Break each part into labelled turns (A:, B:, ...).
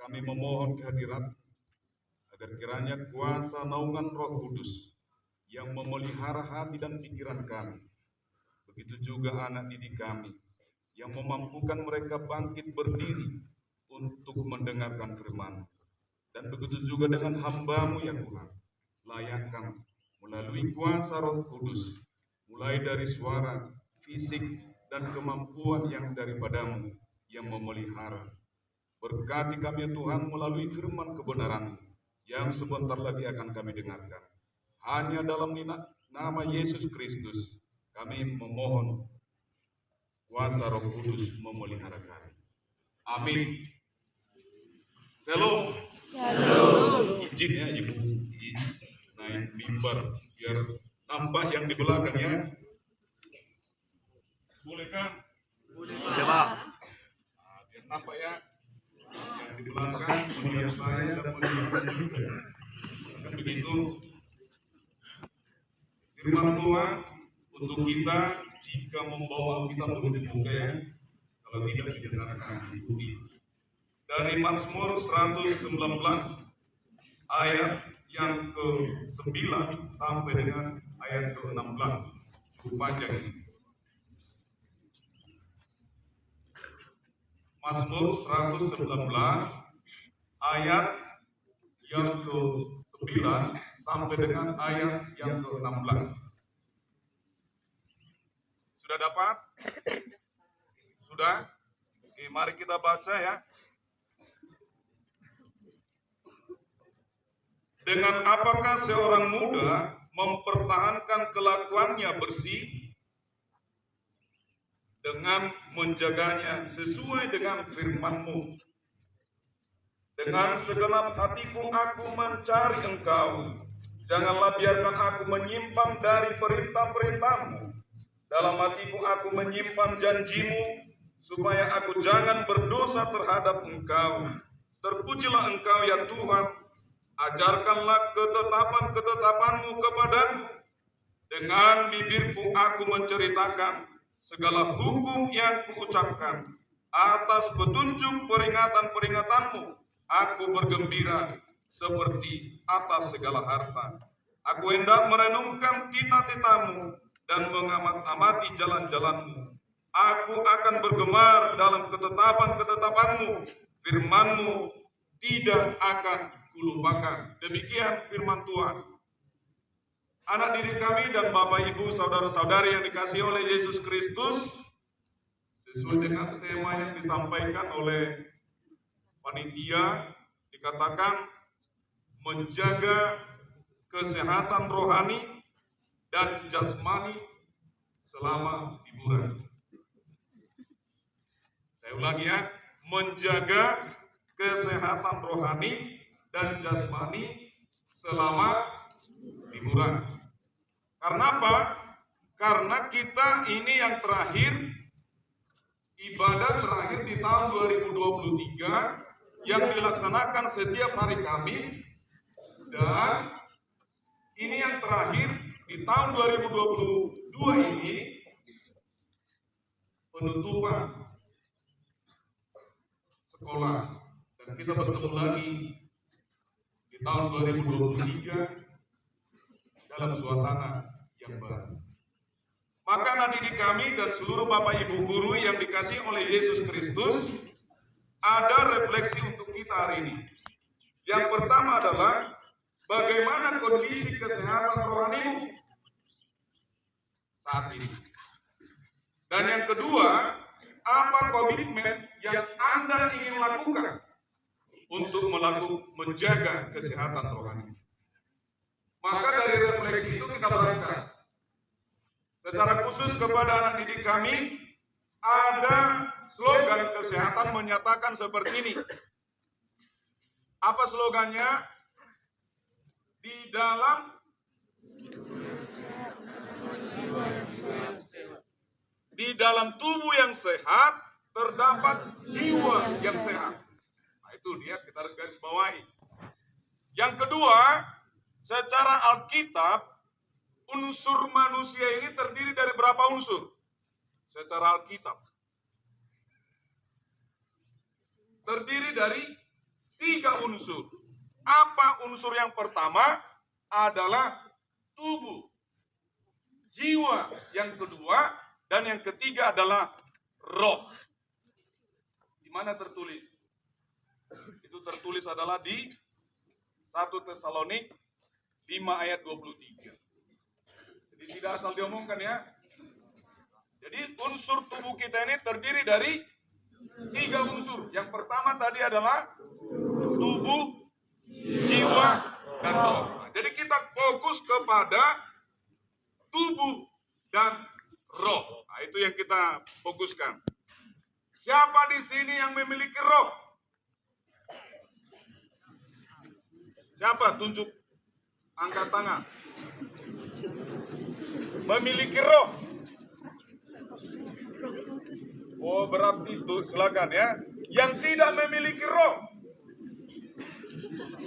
A: kami memohon kehadirat agar kiranya kuasa naungan Roh Kudus yang memelihara hati dan pikiran kami, begitu juga anak didik kami, yang memampukan mereka bangkit berdiri untuk mendengarkan firman. Dan begitu juga dengan hamba-Mu ya Tuhan, layakkan melalui kuasa Roh Kudus, mulai dari suara, fisik, dan kemampuan yang daripadamu yang memelihara. Berkati kami ya Tuhan melalui firman kebenaran yang sebentar lagi akan kami dengarkan. Hanya dalam nama Yesus Kristus kami memohon kuasa Roh Kudus memelihara kami. Amin. Shalom. Shalom. Izin ya Ibu, naik mimbar biar nampak yang di belakang ya. Bolehkah? Boleh Pak. Biar nampak ya yang di belakang, melihat saya dan melihat juga. Kan begitu firman Tuhan untuk kita jika membawa kita boleh dibuka ya. Kalau tidak didengarkan diikuti. Dari Mazmur 119 ayat yang ke-9 sampai dengan ayat ke-16. Cukup panjang ini. Mazmur 119 ayat yang ke-9 sampai dengan ayat yang ke-16. Sudah dapat? Sudah? Oke, mari kita baca ya. Dengan apakah seorang muda mempertahankan kelakuannya bersih? Dengan menjaganya sesuai dengan firman-Mu. Dengan segenap hatiku aku mencari Engkau. Janganlah biarkan aku menyimpang dari perintah-perintah-Mu. Dalam hatiku aku menyimpan janji-Mu, supaya aku jangan berdosa terhadap Engkau. Terpujilah Engkau ya Tuhan. Ajarkanlah ketetapan-ketetapan-Mu kepadaku. Dengan bibirku aku menceritakan segala hukum yang kuucapkan. Atas petunjuk peringatan-peringatan-Mu aku bergembira seperti atas segala harta. Aku hendak merenungkan titah-titah-Mu dan mengamat-amati jalan-jalan-Mu. Aku akan bergemar dalam ketetapan-ketetapan-Mu. Firman-Mu tidak akan kulupakan. Demikian firman Tuhan. Anak didik kami dan Bapak Ibu saudara-saudari yang dikasihi oleh Yesus Kristus, sesuai dengan tema yang disampaikan oleh panitia, dikatakan menjaga kesehatan rohani dan jasmani selama liburan. Saya ulangi ya, menjaga kesehatan rohani dan jasmani selama liburan. Karena apa? Karena kita ini yang terakhir, ibadah terakhir di tahun 2023 yang dilaksanakan setiap hari Kamis, dan ini yang terakhir di tahun 2022 ini penutupan sekolah, dan kita bertemu lagi di tahun 2023 dalam suasana yang baru. Maka anak didik kami dan seluruh Bapak Ibu guru yang dikasihi oleh Yesus Kristus, ada refleksi untuk kita hari ini. Yang pertama adalah bagaimana kondisi kesehatan rohanimu saat ini. Dan yang kedua, apa komitmen yang Anda ingin lakukan untuk menjaga kesehatan rohani. Maka dari refleksi itu kita berangkat. Secara khusus kepada anak didik kami, ada slogan kesehatan menyatakan seperti ini. Apa slogannya? Di dalam tubuh yang sehat terdapat jiwa yang sehat. Nah, itu dia, kita garis bawahi. Yang kedua, secara Alkitab, unsur manusia ini terdiri dari berapa unsur? Secara Alkitab terdiri dari 3 unsur. Apa unsur yang pertama? Adalah tubuh, jiwa yang kedua, dan yang ketiga adalah roh. Di mana tertulis? Itu tertulis adalah di 1 Tesalonik 5 ayat 23. Jadi tidak asal diomongkan ya. Jadi unsur tubuh kita ini terdiri dari 3 unsur. Yang pertama tadi adalah tubuh, jiwa, dan roh. Jadi kita fokus kepada tubuh dan roh. Nah, itu yang kita fokuskan. Siapa di sini yang memiliki roh? Siapa? Tunjuk, angkat tangan. Memiliki roh. Oh, berarti silakan ya. Yang tidak memiliki roh.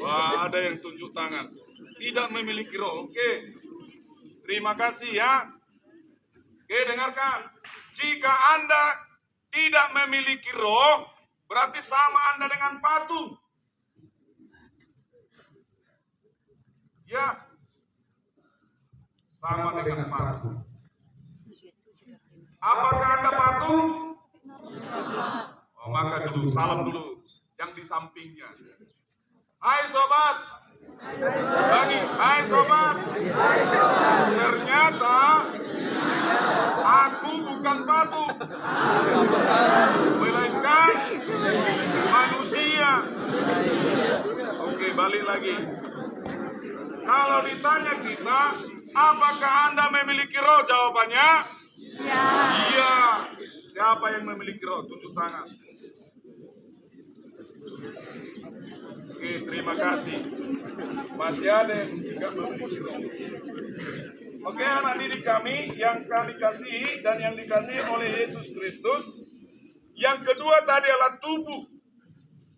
A: Wah, ada yang tunjuk tangan. Tidak memiliki roh. Oke. Terima kasih ya. Oke, dengarkan. Jika Anda tidak memiliki roh, berarti sama Anda dengan patung. Ya. Sama dengan patung. Apakah Anda patung? Oh, maka dulu, salam dulu. Yang di sampingnya. Hai sobat. Lagi, hai sobat. Ternyata aku bukan patung, melainkan manusia. Oke, balik lagi. Kalau ditanya kita, apakah Anda memiliki roh? Jawabannya iya. Siapa yang memiliki roh? Tunjuk tangan. Oke, terima kasih. Masih ada yang tidak memiliki roh. Oke, anak didik kami yang kami kasihi dan yang dikasihi oleh Yesus Kristus. Yang kedua tadi adalah tubuh.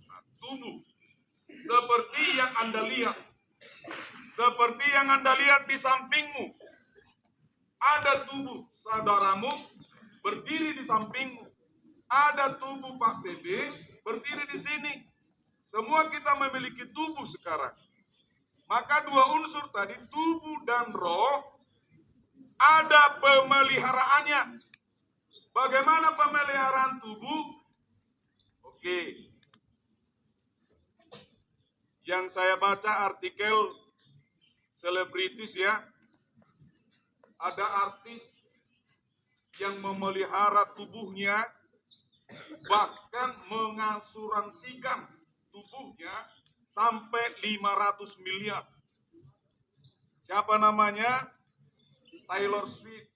A: Nah, tubuh. Seperti yang Anda lihat. Seperti yang Anda lihat di sampingmu. Ada tubuh saudaramu berdiri di sampingmu. Ada tubuh Pak TB berdiri di sini. Semua kita memiliki tubuh sekarang. Maka 2 unsur tadi, tubuh dan roh, ada pemeliharaannya. Bagaimana pemeliharaan tubuh? Oke. Yang saya baca artikel selebritis ya. Ada artis yang memelihara tubuhnya, bahkan mengasuransikan tubuhnya sampai 500 miliar. Siapa namanya? Taylor Swift.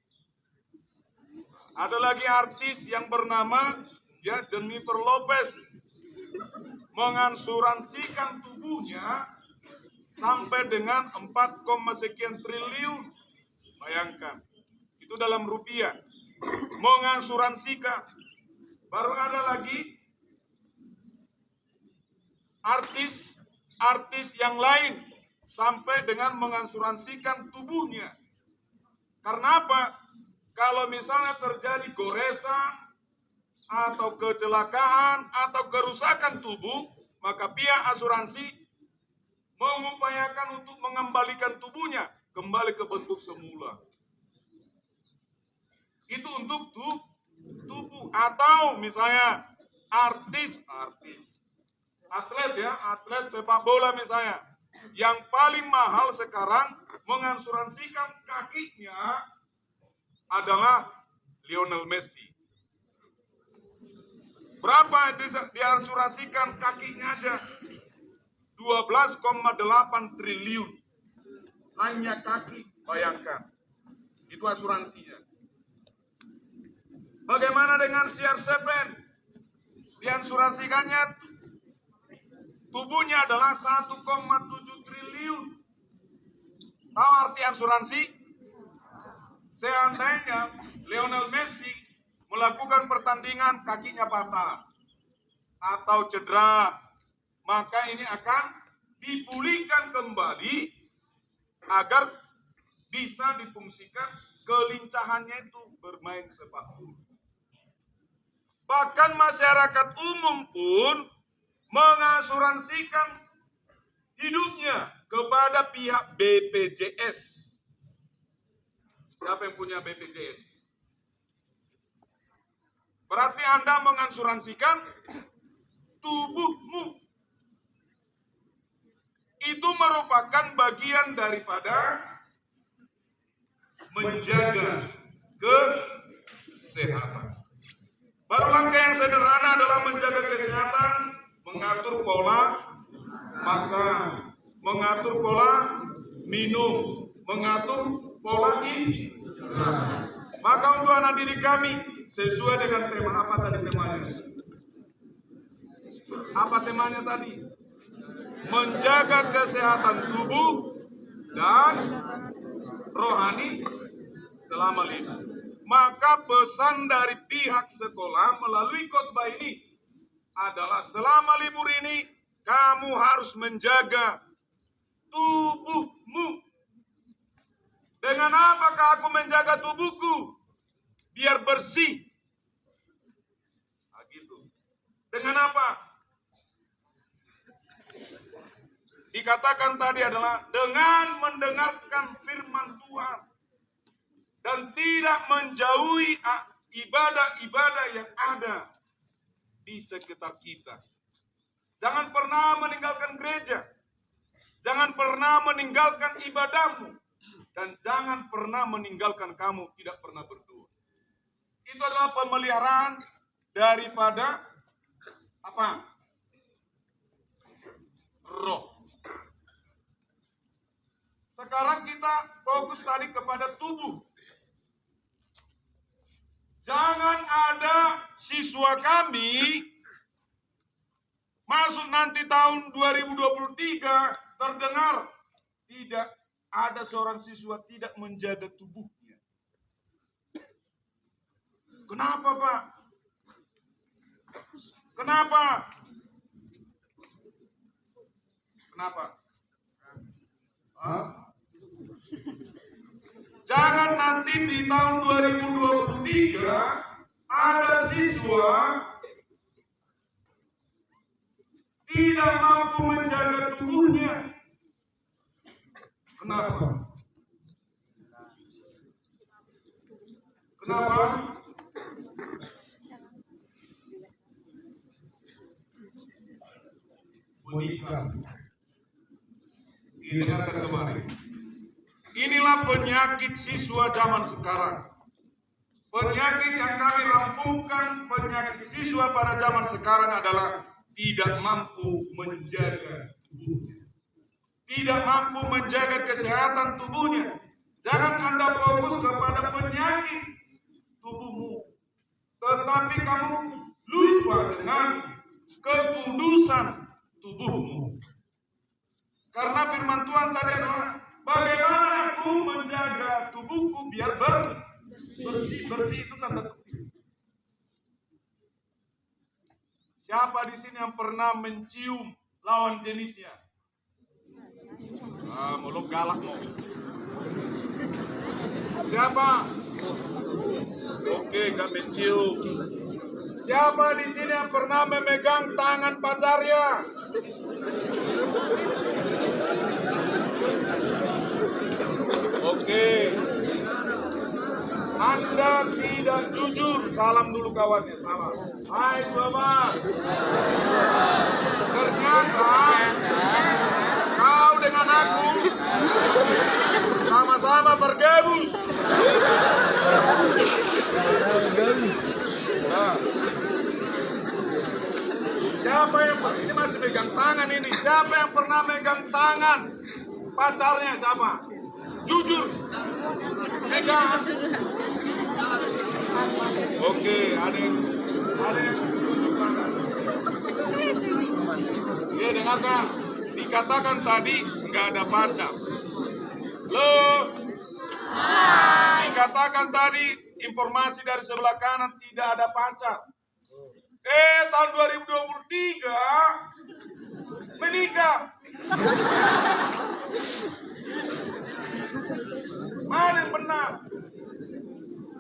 A: Ada lagi artis yang bernama ya Jennifer Lopez, mengasuransikan tubuhnya sampai dengan 4, sekian triliun. Bayangkan, itu dalam rupiah. Mengasuransikan. Baru ada lagi artis yang lain sampai dengan mengasuransikan tubuhnya. Karena apa? Kalau misalnya terjadi goresan atau kecelakaan atau kerusakan tubuh, maka pihak asuransi mengupayakan untuk mengembalikan tubuhnya kembali ke bentuk semula. Itu untuk tubuh. Atau misalnya atlet ya, atlet sepak bola misalnya, yang paling mahal sekarang mengasuransikan kakinya adalah Lionel Messi. Berapa diasuransikan kakinya aja? 12,8 triliun. Hanya kaki, bayangkan. Itu asuransinya. Bagaimana dengan CR7? Diasuransikannya tubuhnya adalah 1,7 triliun. Tahu arti asuransi? Seandainya Lionel Messi melakukan pertandingan kakinya patah atau cedera, maka ini akan dipulihkan kembali agar bisa difungsikan kelincahannya itu bermain sepak bola. Bahkan masyarakat umum pun mengasuransikan hidupnya kepada pihak BPJS. Siapa yang punya BPJS? Berarti Anda mengasuransikan tubuhmu. Itu merupakan bagian daripada menjaga kesehatan. Baru langkah yang sederhana adalah menjaga kesehatan, mengatur pola makan, mengatur pola minum, mengatur pola istirahat. Maka untuk anak didik kami, sesuai dengan tema, apa tadi temanya? Apa temanya tadi? Menjaga kesehatan tubuh dan rohani selama libur. Maka pesan dari pihak sekolah melalui khotbah ini adalah selama libur ini kamu harus menjaga tubuhmu. Dengan apakah aku menjaga tubuhku? Biar bersih. Nah, gitu. Dengan apa? Dikatakan tadi adalah dengan mendengarkan firman Tuhan. Dan tidak menjauhi ibadah-ibadah yang ada di sekitar kita. Jangan pernah meninggalkan gereja. Jangan pernah meninggalkan ibadahmu. Dan jangan pernah meninggalkan kamu tidak pernah berdoa. Itu adalah pemeliharaan daripada apa? Roh. Sekarang kita fokus tadi kepada tubuh. Jangan ada siswa kami masuk nanti tahun 2023 terdengar tidak ada seorang siswa tidak menjaga tubuhnya. Kenapa, Pak? Kenapa? Kenapa? Jangan nanti di tahun 2023 ada siswa tidak mampu menjaga tubuhnya. Kenapa? Kenapa? Menikah. Dengarkan kembali. Inilah penyakit siswa zaman sekarang. Penyakit yang kami rampungkan, penyakit siswa pada zaman sekarang adalah tidak mampu menjaga tubuhnya. Tidak mampu menjaga kesehatan tubuhnya. Jangan Anda fokus kepada penyakit tubuhmu. Tetapi kamu lupa dengan kekudusan tubuhmu. Karena firman Tuhan tadi adalah bagaimana aku menjaga tubuhku biar bersih. Bersih itu tanda kutip. Siapa di sini yang pernah mencium lawan jenisnya? Mulut galak mau. Siapa? Oke, gak mencium. Siapa di sini yang pernah memegang tangan pacarnya? Oke. Anda tidak jujur. Salam dulu kawannya, salam. Hai sobat. Ternyata kau dengan aku sama-sama bergabus. Nah. Siapa yang ini masih megang tangan ini? Siapa yang pernah megang tangan pacarnya siapa? Jujur. Megang. Oke, ada yang tunjuk tangan. Ya, dengarkan. Dikatakan tadi nggak ada pacar. Loh. Dikatakan tadi informasi dari sebelah kanan tidak ada pacar. Tahun 2023 menikah. Mana yang benar?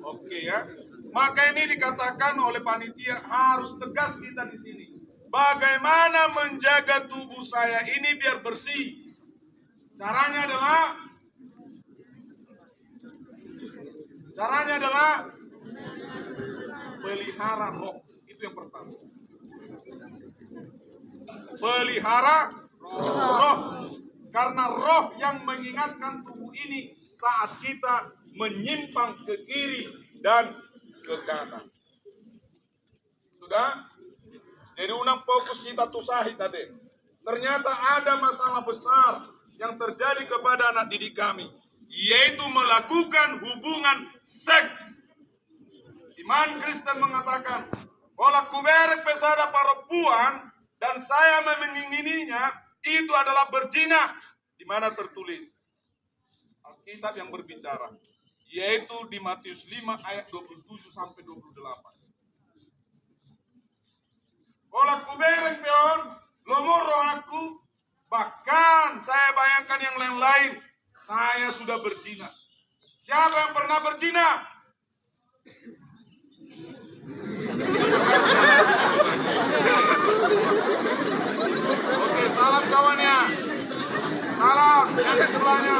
A: Oke ya. Maka ini dikatakan oleh panitia harus tegas kita di sini. bagaimana menjaga tubuh saya ini biar bersih. Caranya adalah pelihara roh. Itu yang pertama. Pelihara roh. Karena roh yang mengingatkan tubuh ini saat kita menyimpang ke kiri dan ke kanan. Sudah? Jadi unang fokus kita tusahi tadi. Ternyata ada masalah besar yang terjadi kepada anak didik kami, yaitu melakukan hubungan seks. Iman Kristen mengatakan, "Wala kuberek pesada perempuan dan saya mengingininya, itu adalah berzina." Di mana tertulis? Alkitab yang berbicara, yaitu di Matius 5 ayat 27 sampai 28. Wala kuberek peon, lomoro aku, bahkan saya bayangkan yang lain-lain, saya sudah berzina. Siapa yang pernah berzina? Oke, salam kawannya. Salam yang di sebelahnya.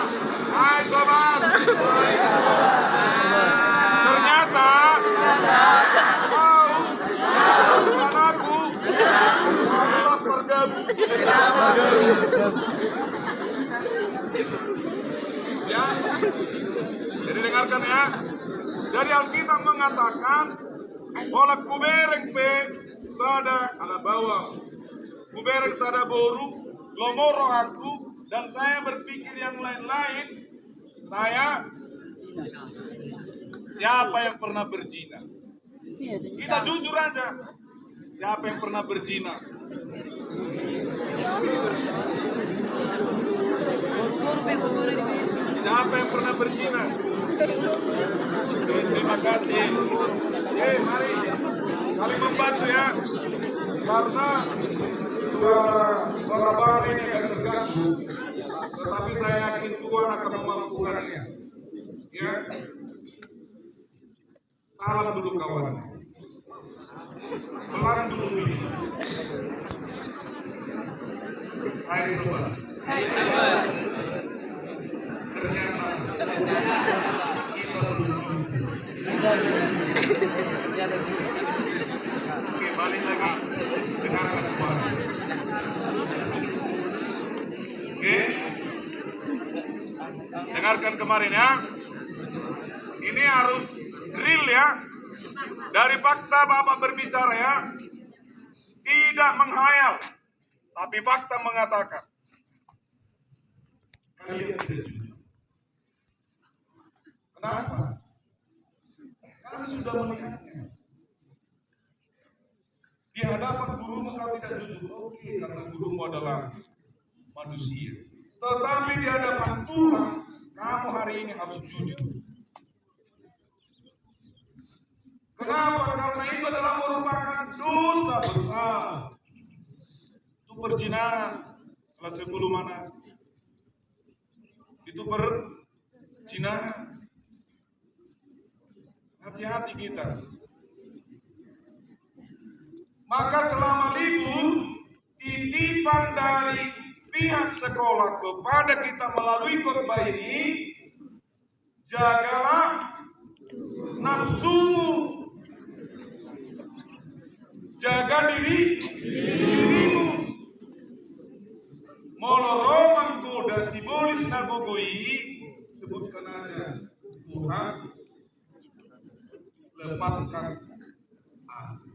A: Hai sobat. Ternyata bukan aku, adalah pergabus. Ya, jadi dengarkan ya. Jadi Alkitab mengatakan, "Ola kubereng pe sada ala bawah, kubereng sada boru, lomoro aku, dan saya berpikir yang lain-lain. Siapa yang pernah berzina? Kita jujur aja. Siapa yang pernah berzina? Siapa yang pernah berzina? Terima kasih. Mari saling membantu ya. Karena suara bang ini akan terganggu. Tetapi saya yakin Tuhan akan memampukannya. Ya. Salam dulu kawan. Pelan dulu ini. Hai sobat. Ternyata kita belum. Oke, balik lagi. Dengarkan semua. Oke. Dengarkan kemarin ya. Ini harus real ya. Dari fakta Bapak berbicara ya. Tidak menghayal. Tapi fakta mengatakan. Kalian tidak jujur. Kenapa? Kami sudah melihatnya. Di hadapan gurumu kau tidak jujur. Oke, karena gurumu adalah manusia. Tetapi di hadapan Tuhan, kamu hari ini harus jujur. Kenapa? Karena itu adalah merupakan dosa besar. Itu perzinahan. Kelas 10 mana? Itu perzinahan. Hati-hati kita. Maka selama libur, titipan dari pihak sekolah kepada kita melalui khotbah ini, jagalah nafsumu, jaga dirimu. Moloro manggoda simbolis nagogoi, sebutkan aja Tuhan, lepaskan aku.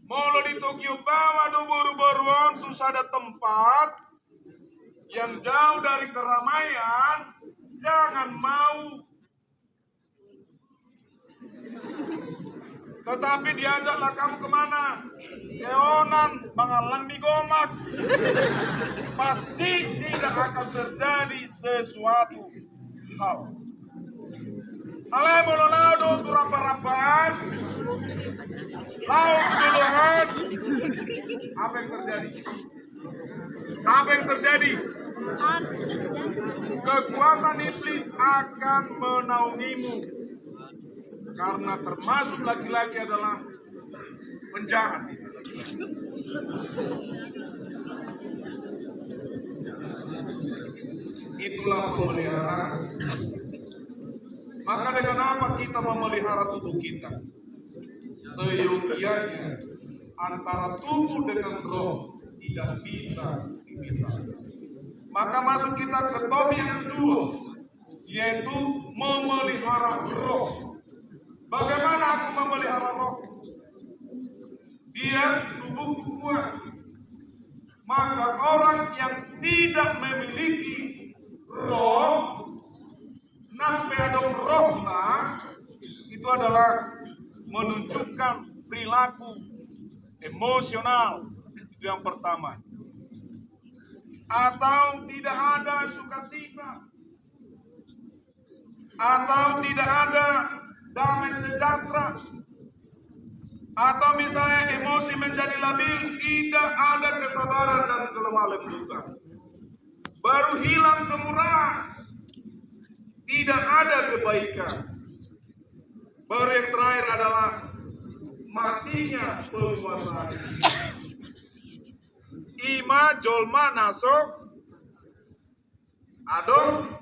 A: Molo di Tokyo bawa do baru-baruan terus ada tempat yang jauh dari keramaian, jangan mau. Tetapi diajaklah kamu kemana? Keonan, Bangalan di Gomak. Pasti tidak akan terjadi sesuatu hal. Alay mololado turapa-rapaan, laut duluan. Apa yang terjadi? Apa yang terjadi? Kekuatan iblis akan menaungimu. Karena termasuk laki-laki adalah penjahat. Itulah pemeliharaan. Maka dengan apa kita memelihara tubuh kita? Seyogianya antara tubuh dengan roh tidak bisa dipisahkan. Maka masuk kita ke topik yang kedua, yaitu memelihara roh. Bagaimana aku memelihara roh? Dia tubuhku kuat. Maka orang yang tidak memiliki roh, nampedong rohna, itu adalah menunjukkan perilaku emosional. Itu yang pertama. Atau tidak ada sukacita, atau tidak ada damai sejahtera, atau misalnya emosi menjadi labil, tidak ada kesabaran dan kelemah lembutan, baru hilang kemurahan, tidak ada kebaikan. Baru yang terakhir adalah matinya penguasaan. Ima jolma naso adon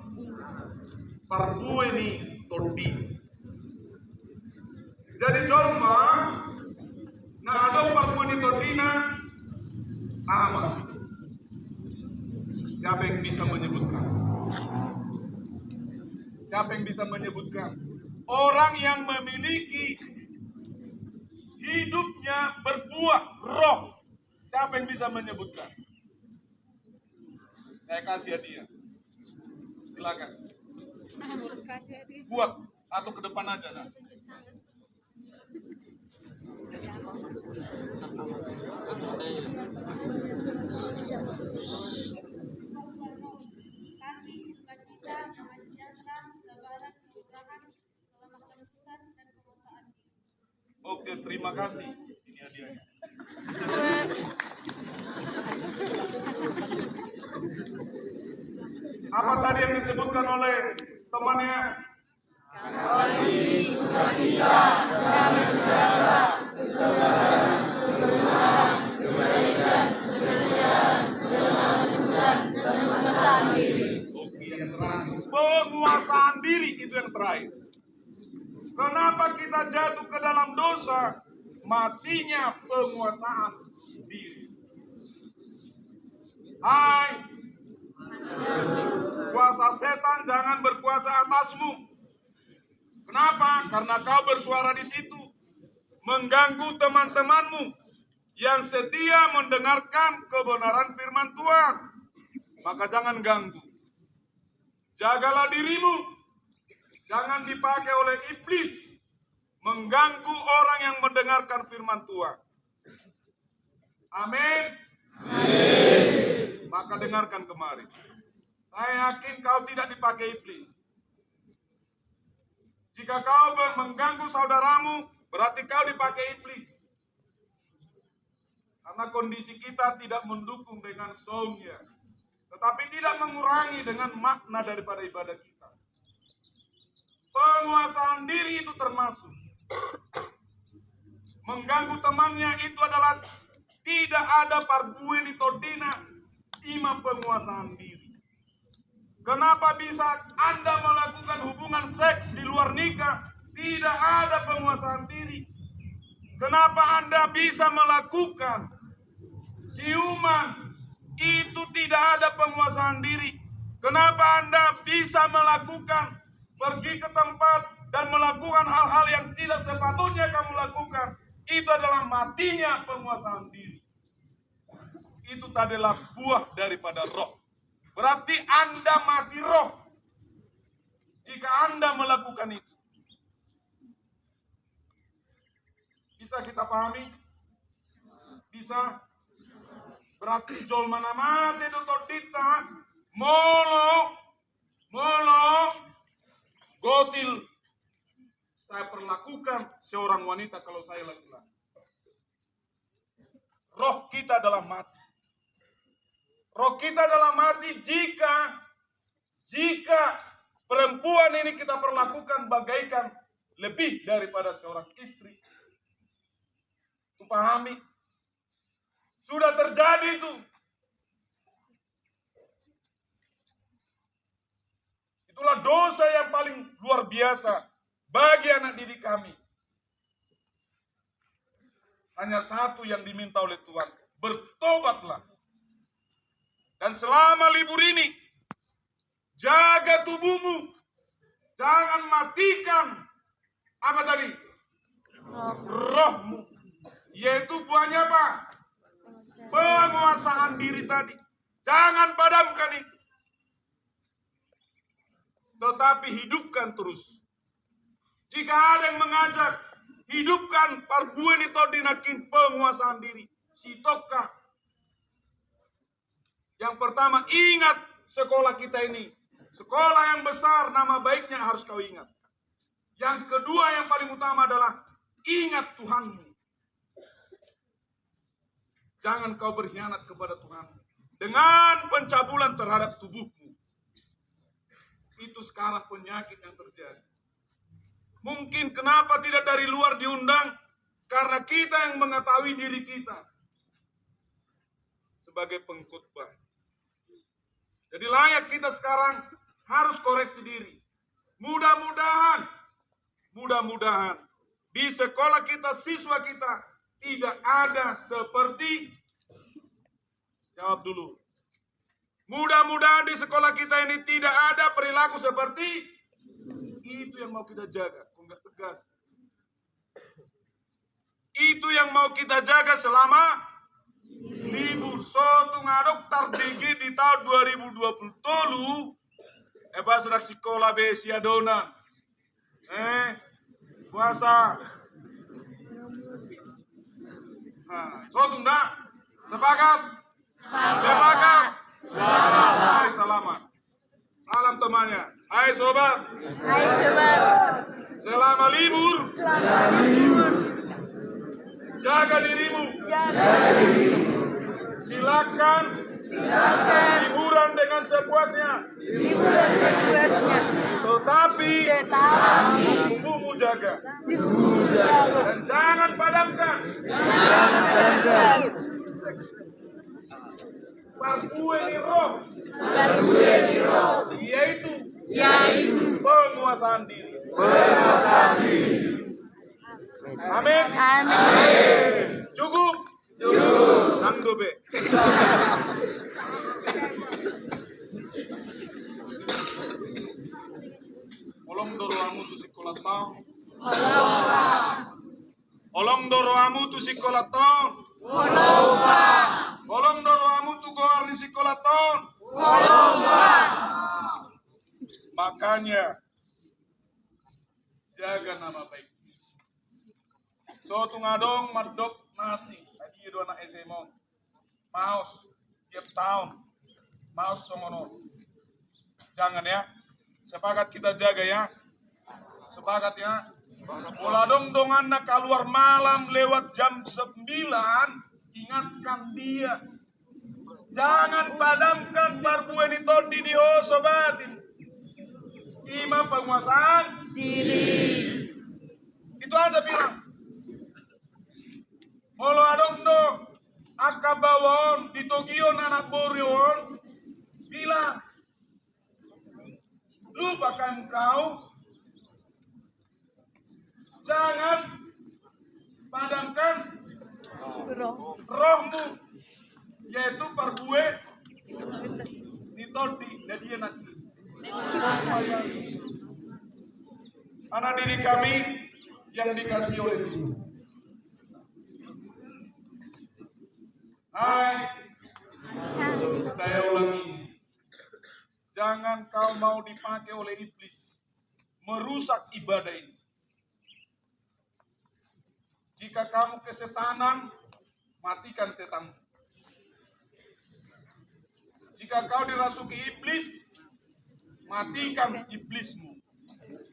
A: parbueni todi. Jadi jolma na adon parbueni todina amas. Siapa yang bisa menyebutkan? Siapa yang bisa menyebutkan? Orang yang memiliki hidupnya berbuah roh. Siapa yang bisa menyebutkan? Saya kasih hadiah. Silakan. Buat atau ke depan aja nah. Oke, terima kasih. Ini hadiahnya. Apa tadi yang disebutkan oleh temannya? Kasih, sukacita, damai sejahtera, kesabaran, kerumahan, kebaikan, kesetiaan, kelemah lembutan, dan penguasaan diri. Oke, yang terakhir. Penguasaan diri itu yang terakhir. Kenapa kita jatuh ke dalam dosa? Matinya penguasaan diri. Hai, kuasa setan jangan berkuasa atasmu. Kenapa? Karena kau bersuara di situ, mengganggu teman-temanmu yang setia mendengarkan kebenaran firman Tuhan. Maka jangan ganggu. Jagalah dirimu, jangan dipakai oleh iblis mengganggu orang yang mendengarkan firman Tuhan. Amin. Maka dengarkan kemarin. Saya yakin kau tidak dipakai iblis. Jika kau mengganggu saudaramu, berarti kau dipakai iblis. Karena kondisi kita tidak mendukung dengan songnya, tetapi tidak mengurangi dengan makna daripada ibadah kita. Penguasaan diri itu termasuk mengganggu temannya, itu adalah tidak ada parbueni todina, ima penguasaan diri. Kenapa bisa Anda melakukan hubungan seks di luar nikah? Tidak ada penguasaan diri. Kenapa Anda bisa melakukan ciuman? Itu tidak ada penguasaan diri. Kenapa Anda bisa melakukan pergi ke tempat dan melakukan hal-hal yang tidak sepatutnya kamu lakukan? Itu adalah matinya penguasaan diri. Itu adalah buah daripada roh. Berarti Anda mati roh jika Anda melakukan itu. Bisa kita pahami? Bisa? Berarti jol mana mati dokter Dita molo gotil saya perlakukan seorang wanita kalau saya laki-laki. Roh kita adalah mati. Roh kita adalah mati jika perempuan ini kita perlakukan bagaikan lebih daripada seorang istri. Pahami? Sudah terjadi itu. Itulah dosa yang paling luar biasa bagi anak didik kami. Hanya satu yang diminta oleh Tuhan, bertobatlah. Dan selama libur ini, jaga tubuhmu. Jangan matikan apa tadi? Rohmu. Yaitu buahnya apa? Penguasaan diri tadi. Jangan padamkan itu. Tetapi hidupkan terus. Jika ada yang mengajak, hidupkan parbueni to dinakin penguasaan diri. Sitoka. Yang pertama, ingat sekolah kita ini. Sekolah yang besar, nama baiknya harus kau ingat. Yang kedua yang paling utama adalah ingat Tuhanmu. Jangan kau berkhianat kepada Tuhan dengan pencabulan terhadap tubuhmu. Itu sekarang penyakit yang terjadi. Mungkin kenapa tidak dari luar diundang? Karena kita yang mengetahui diri kita sebagai pengkhotbah. Jadi layak kita sekarang harus koreksi diri. Mudah-mudahan di sekolah kita, siswa kita tidak ada seperti, jawab dulu. Mudah-mudahan di sekolah kita ini tidak ada perilaku seperti itu yang mau kita jaga. Kok nggak tegas? Itu yang mau kita jaga selama libur. Suatu ngadok tardigi di tahun 2020. Pas rak sekolah besi adona. Puasa. Suatu ndak? Sepakat? Sepakat. Hai selamat. Salam temannya. Hai sobat.
B: Hai sobat.
A: Selama libur. Jaga dirimu. Silakan. Liburan dengan sepuasnya. Tetapi tubuhmu jaga. Dan jangan padamkan. Parbueni roh. Yaitu penguasaan diri. Amin. Cukup. Anggobe. Olong doroamu tu sekolah tahun. Olong doroamu tu sekolah tahun. Olong doroamu tu goar di sekolah tahun. Makanya jaga nama baik. So tungadong madok nasi. Tadi itu anak SMA. Maus tiap tahun. Maus songono. Jangan ya. Sepakat kita jaga ya. Sepakat ya. Bola dong anak keluar malam lewat jam 9. Ingatkan dia. Jangan padamkan parbueni todi di sobatin. Ima penguasaan
B: Diri.
A: Itu aja bilang. Molo adong do akabawon ditogion anak borion bilang lupakan kau, jangan padamkan rohmu, yaitu parbue ditodi dan dia nanti anak didik kami yang dikasih oleh Tuhan. Hai, saya ulangi, jangan kau mau dipakai oleh iblis merusak ibadah ini. Jika kamu kesetanan, matikan setan. Jika kau dirasuki iblis, matikan iblismu.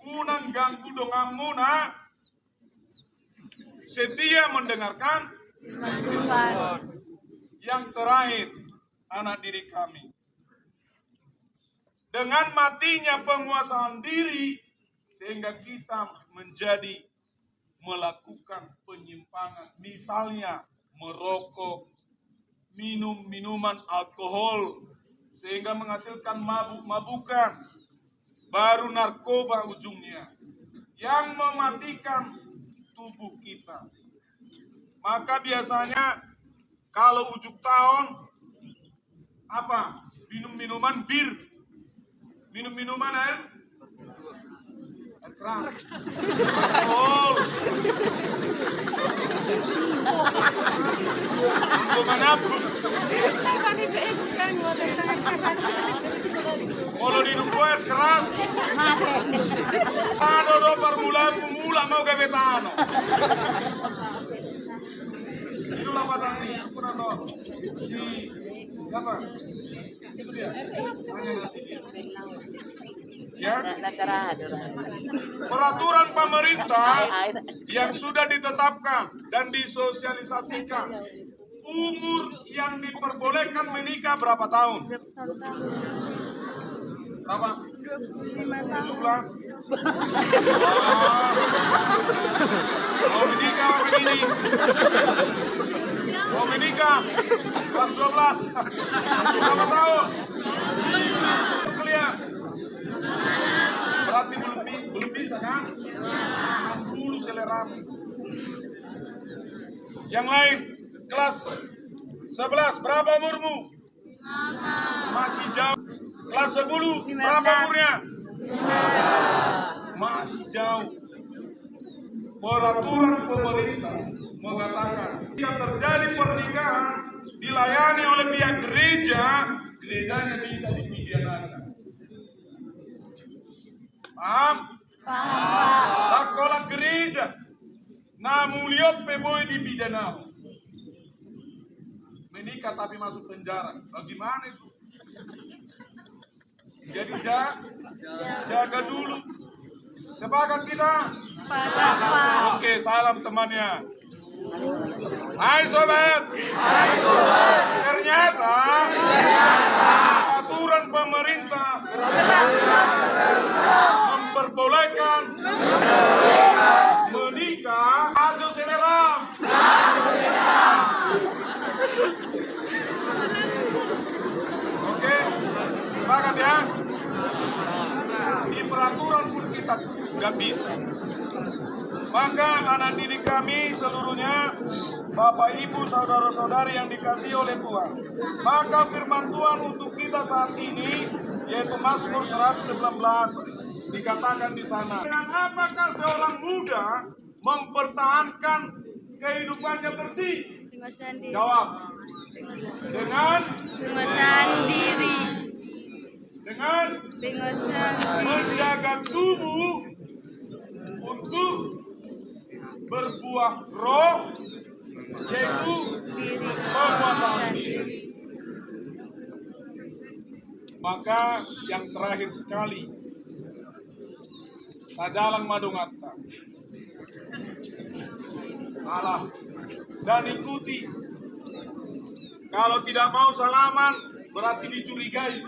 A: Unang ganggu dongamu nah, setia mendengarkan. Yang terakhir, anak didik kami. Dengan matinya penguasaan diri, sehingga kita menjadi melakukan penyimpangan. Misalnya merokok, minum minuman alkohol sehingga menghasilkan mabuk-mabukan, baru narkoba ujungnya yang mematikan tubuh kita. Maka biasanya kalau ujuk tahun apa? Minum minuman bir, minum minuman air keras, alkohol. Manapun kalau di air keras ano do mula mau gabetano itulah patani syukuran do si apa itu dia hanya nanti dia ya. Peraturan pemerintah yang sudah ditetapkan dan disosialisasikan, umur yang diperbolehkan menikah berapa tahun? Berapa? 17. Mau menikah orang ini? Mau menikah? Kelas 12. Berapa tahun? Kuliah. Berarti belum bisa kan? 60 selera. Yang lain kelas 11 berapa umurmu? Masih jauh. Kelas 10 berapa umurnya? Masih jauh. Peraturan pemerintah mengatakan jika terjadi pernikahan dilayani oleh pihak gereja, gerejanya bisa dipidanakan. Paham? Paham. Sekolah gereja, namun lihat peboy dipidana. Menikah tapi masuk penjara. Bagaimana itu? Jadi jaga dulu. Sepakat kita? Sepakat. Oke, salam temannya. Hai sobat. Hai sobat. Ternyata aturan pemerintah memperbolehkan menikah ajo seleram. Oke, sepakat ya. Di peraturan pun kita nggak bisa. Maka anak didik kami seluruhnya, Bapak Ibu, saudara-saudari yang dikasihi oleh Tuhan, maka firman Tuhan untuk kita saat ini yaitu Mazmur 119 dikatakan di sana. Dengan apakah seorang muda mempertahankan kehidupannya bersih? Jawab. Dengan
B: diri.
A: Dengan menjaga tubuh untuk berbuah roh, yaitu penguasaan diri. Maka yang terakhir sekali, tajalang madungatta, salah dan ikuti. Kalau tidak mau salaman, berarti dicurigai.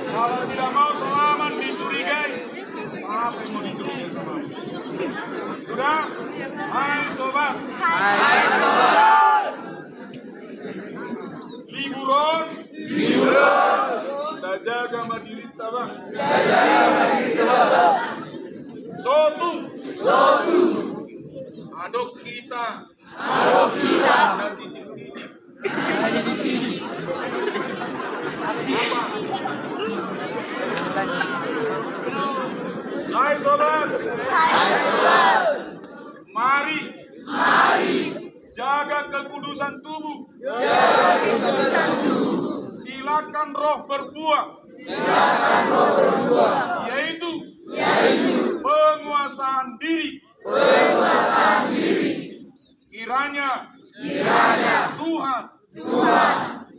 A: Kalau tidak mau salaman, dicurigai. Apa yang mau dicurigai sama? Sudah? Hai sobat.
B: Hai sobat.
A: Liburon. Dajaga madirita bang. Sotu. Adok kita. Jadi di sini. Hai sobat. Mari. Jaga kekudusan tubuh. Silakan roh berbuah. Yaitu penguasaan diri. Kiranya Tuhan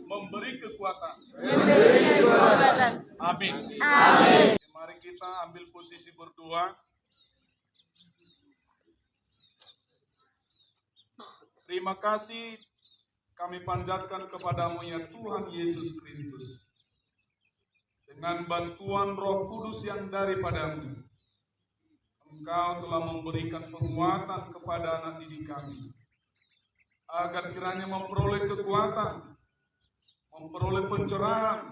A: memberi kekuatan. Amin. Mari kita ambil posisi berdoa. Terima kasih kami panjatkan kepadamu ya Tuhan Yesus Kristus. Dengan bantuan Roh Kudus yang daripadamu, Engkau telah memberikan penguatan kepada anak didik kami agar kiranya memperoleh kekuatan, memperoleh pencerahan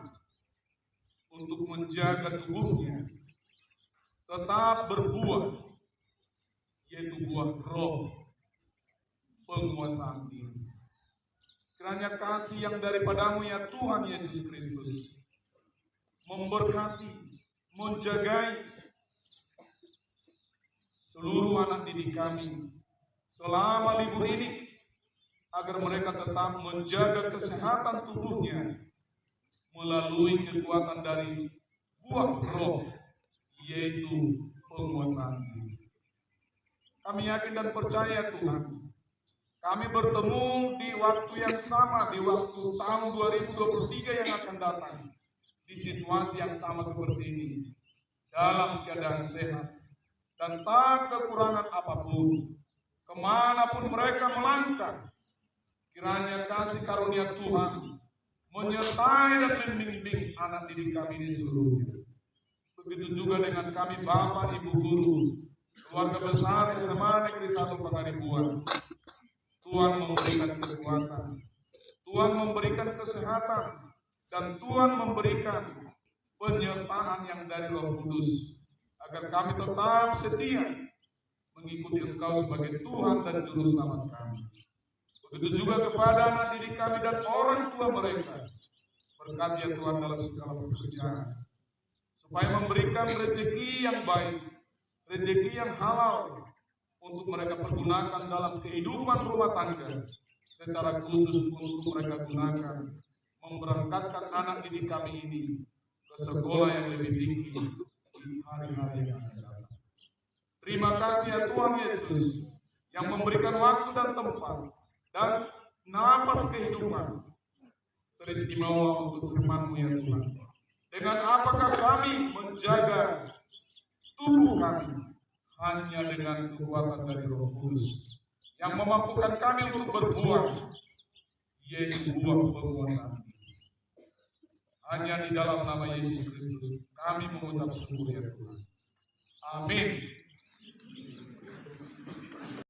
A: untuk menjaga tubuhnya tetap berbuah, yaitu buah roh, penguasaan diri. Kiranya kasih yang daripadamu ya Tuhan Yesus Kristus memberkati, menjagai seluruh anak didik kami selama libur ini, agar mereka tetap menjaga kesehatan tubuhnya melalui kekuatan dari buah roh, yaitu penguasaan diri. Kami yakin dan percaya Tuhan, kami bertemu di waktu yang sama, di waktu tahun 2023 yang akan datang, di situasi yang sama seperti ini, dalam keadaan sehat dan tak kekurangan apapun, kemanapun mereka melangkah. Kiranya kasih karunia Tuhan menyertai dan membimbing anak didik kami di seluruhnya. Begitu juga dengan kami Bapak, Ibu Guru, keluarga besar SMA Negeri 1 Pangaribuan. Tuhan memberikan kekuatan, Tuhan memberikan kesehatan, dan Tuhan memberikan penyertaan yang dari Roh Kudus, agar kami tetap setia mengikuti Engkau sebagai Tuhan dan Juru Selamat kami. Begitu juga kepada anak didik kami dan orang tua mereka. Berkati ya Tuhan dalam segala pekerjaan, supaya memberikan rezeki yang baik, rezeki yang halal, untuk mereka pergunakan dalam kehidupan rumah tangga, secara khusus untuk mereka gunakan memberangkatkan anak didik kami ini ke sekolah yang lebih tinggi di hari-hari yang akan datang. Terima kasih ya Tuhan Yesus yang memberikan waktu dan tempat dan napas kehidupan teristimewa untuk firman-Mu ya Tuhan. Dengan apakah kami menjaga tubuh kami? Hanya dengan kekuatan dari Roh Kudus yang memampukan kami untuk berbuah, yaitu buah penguasaan. Hanya di dalam nama Yesus Kristus kami mengucap syukur ya Tuhan. Amin.